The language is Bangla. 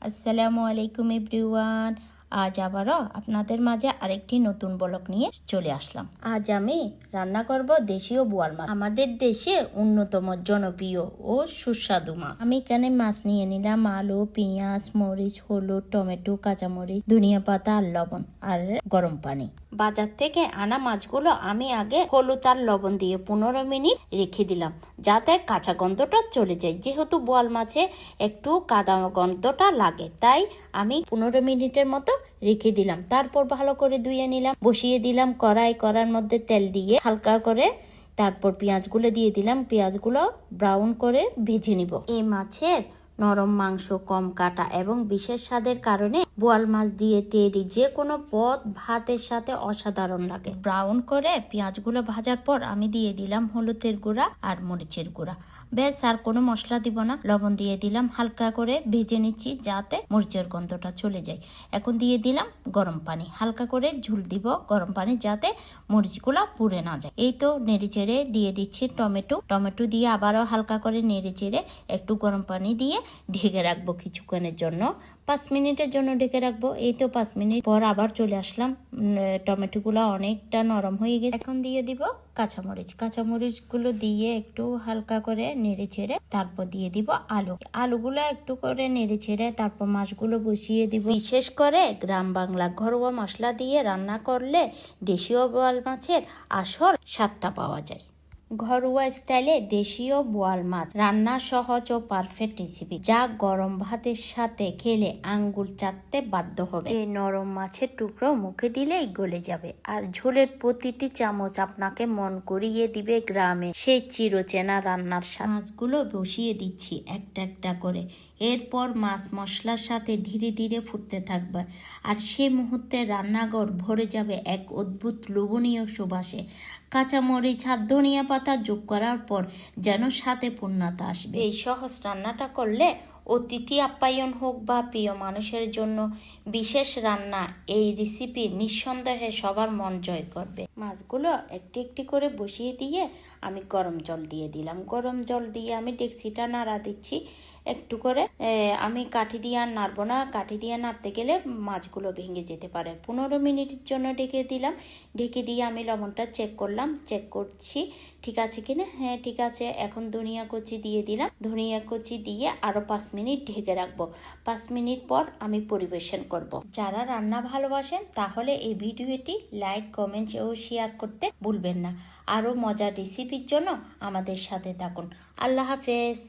আসসালামু আলাইকুম এভরিওয়ান। আজ আবারও আপনাদের মাঝে আরেকটি নতুন ব্লগ নিয়ে চলে আসলাম। আজ আমি রান্না করব দেশীয় বোয়াল মাছ, আমাদের দেশে অন্যতম জনপ্রিয় ও সুস্বাদু মাছ। আমি এখানে মাছ নিয়ে নিলাম আলু, পেঁয়াজ, মরিচ, হলুদ, টমেটো, কাঁচামরিচ, ধনিয়া পাতা আর লবণ আর গরম পানি। বাজার থেকে আনা মাছগুলো আমি আগে হলুদ আর লবণ দিয়ে 15 মিনিট রেখে দিলাম, যাতে কাঁচা গন্ধটা চলে যায়। যেহেতু বোয়াল মাছে একটু কাদা গন্ধটা লাগে, তাই আমি 15 মিনিটের মতো রেখে দিলাম। তারপর ভালো করে ধুয়ে নিলাম, বসিয়ে দিলাম কড়ার মধ্যে তেল দিয়ে হালকা করে, তারপর পেঁয়াজগুলো দিয়ে দিলাম। পেঁয়াজগুলো ব্রাউন করে ভেজে নিব। এই মাছের নরম মাংস, কম কাটা এবং বিশেষ স্বাদের কারণে বোয়াল মাছ দিয়ে তৈরি যে কোনো পদ ভাতের সাথে অসাধারণ লাগে। ব্রাউন করে পেঁয়াজগুলো ভাজার পর আমি দিয়ে দিলাম হলুদের গুঁড়া আর মরিচের গুঁড়া। বেশ, আর কোনো মশলা দিব না। লবণ দিয়ে দিলাম, হালকা করে ভেজে নিচ্ছি যাতে মরিচের গন্ধটা চলে যায়। এখন দিয়ে দিলাম গরম পানি, হালকা করে ঝুল দিব গরম পানি, যাতে মরিচগুলো পুড়ে না যায়। এই তো নেড়ে চেড়ে দিয়ে দিচ্ছি টমেটো দিয়ে আবারও হালকা করে নেড়ে চেড়ে একটু গরম পানি দিয়ে ঢেকে রাখবো কিছুক্ষণের জন্য, 5 মিনিটের জন্য ঢেকে রাখবো। এই তো 5 মিনিট পর আবার চলে আসলাম। টমেটোগুলো অনেকটা নরম হয়ে গেছে। এখন দিয়ে দিব কাঁচামরিচ গুলো দিয়ে একটু হালকা করে নেড়ে ছেড়ে তারপর দিয়ে দিব আলুগুলো একটু করে নেড়ে ছেড়ে তারপর মাছগুলো বসিয়ে দিব। বিশেষ করে গ্রাম বাংলা ঘরোয়া মশলা দিয়ে রান্না করলে দেশীয় বোয়াল মাছের আসল স্বাদটা পাওয়া যায়। ঘরোয়া স্টাইলে দেশীয় বোয়াল মাছ রান্না সহজ ও পারফেক্ট রেসিপি, যা গরম ভাতের সাথে খেলে আঙ্গুল চাটতে বাধ্য হবে। এই নরম মাছের টুকরো মুখে দিলেই গলে যাবে, আর ঝোলের প্রতিটি চামচ আপনাকে মন করিয়ে দিবে গ্রামে সেই চিরচেনা রান্নার স্বাদ। মাছগুলো বসিয়ে দিচ্ছি একটা একটা করে। এরপর মাছ মশলার সাথে ধীরে ধীরে ফুটতে থাকবে, আর সে মুহূর্তে রান্নাঘর ভরে যাবে এক অদ্ভুত লোভনীয় সুবাসে। কাঁচামরিচ আর ধনিয়া পাতা যোগ করার পর যেন সাথে পূর্ণতা আসবে। এই সহজ রান্নাটা করলে অতিথি আপ্যায়ন হোক বা প্রিয় মানুষের জন্য বিশেষ রান্না, এই রেসিপি নিঃসন্দেহে সবার মন জয় করবে। মাছগুলো একটি একটি করে বসিয়ে দিয়ে আমি গরম জল দিয়ে দিলাম। গরম জল দিয়ে আমি ডেকচিটা নাড়া দিচ্ছি একটু করে। আমি কাঠি দিয়ে আর নাড়বো না, কাঠি দিয়ে নাড়তে গেলে মাছগুলো ভেঙে যেতে পারে। 15 মিনিটের জন্য ঢেকে দিলাম। ঢেকে দিয়ে আমি লবণটা চেক করছি ঠিক আছে কিনা। হ্যাঁ, ঠিক আছে। এখন ধনিয়া কুচি দিয়ে দিলাম। ধনিয়া কুচি দিয়ে আরো 5 মিনিট ঢেকে রাখবো। 5 মিনিট পর আমি পরিবেশন করব। যারা রান্না ভালোবাসেন তাহলে এই ভিডিওটি লাইক, কমেন্ট ও শেয়ার করতে ভুলবেন না। আরো মজার রেসিপির জন্য আমাদের সাথে থাকুন। আল্লাহ হাফেজ।